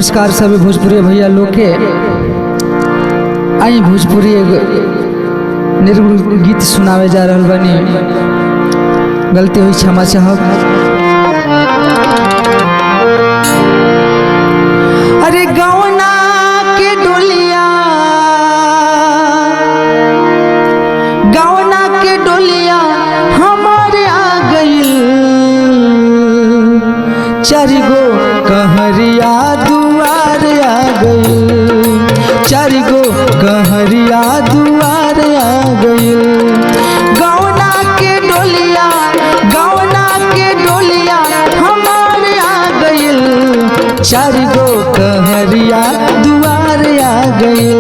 नमस्कार सभी भोजपुरी भैया लोग के। आई भोजपुरी निर्गुण गीत सुनावे जा रहल बानी। गलती हुई क्षमा चाहब। अरे गौना के डोलिया, गौना के डोलिया हमारे आ गई। चारि गो कहरिया दुआर आ गई। चारि गो कहरिया दुआर आ गई। गौना के डोलिया, गौना के डोलिया हमारे आ गई। चारि गो कहरिया दुआर आ गई।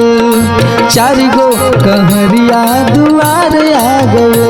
चारि गो कहरिया दुआर आ गई।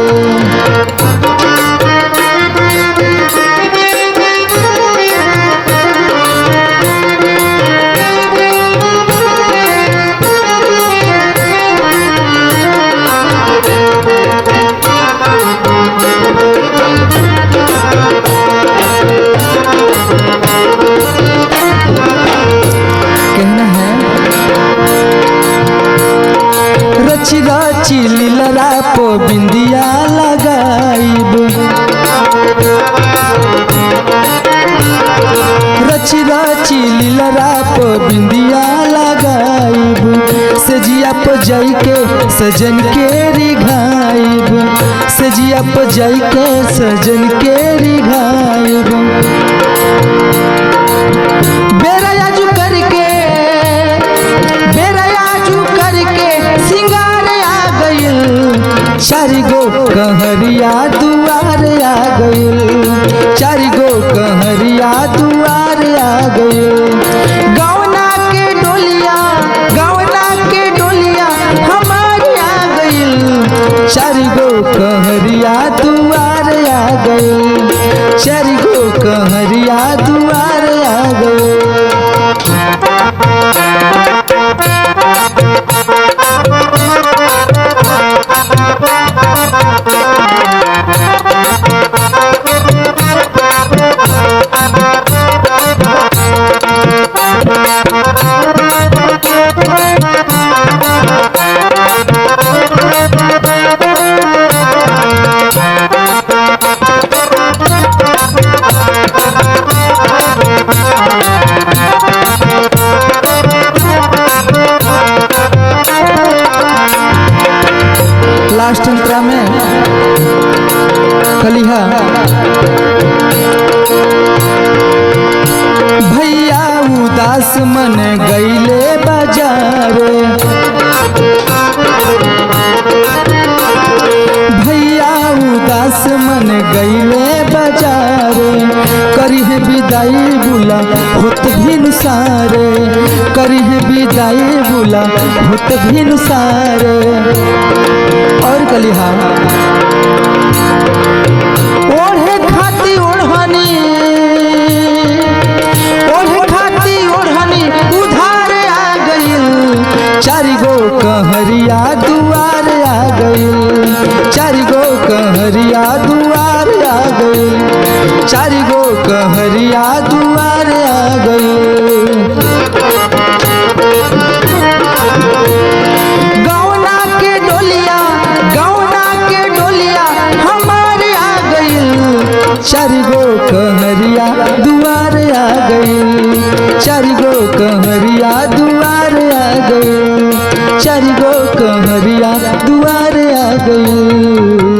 रची रची लीलरा पो बिंदिया लगाइब। रची रची लीलरा पो बिंदिया लगाइब। सजिया पो जाई के सजन के रिघाइब। सजिया पो जाई के सजन के रिघाइब। बेरायाजू करके, बेरायाजू करके सिंगार आ गइल। चारि गो कहरिया दुआर आ गइल। चारि गो कहरिया दुआर आ गइल। गौना के डोलिया, गौना के डोलिया हमारे आ गइल। चारि गो कहरिया दुआर आ गइल। चारि गो कहरिया दुआर आ गइल। लास्ट अंतरा में कलिहा भैया उदास मन गईले बाजार। भैया उदास मन गईले बाजार। करी है विदाई बुला होत भिनुसारे। करी है विदाई बुला होत भिनुसारे। और कलिहा ओढ़े खाती ओढ़नी, ओढ़े खाती ओढ़नी उधार आ गइल। चारि गो कहरिया दुआर आ गइल। चारि गो कहरिया दुआर आ गइल। चारि गो कहरिया दुआर आ गइल। गौना के डोलिया, गौना के डोलिया हमारे आ गइल। चारि गो कहरिया दुआर आ गइल। चारि गो कहरिया दुआर आ गइल। चारि गो कहरिया दुआर आ गइल।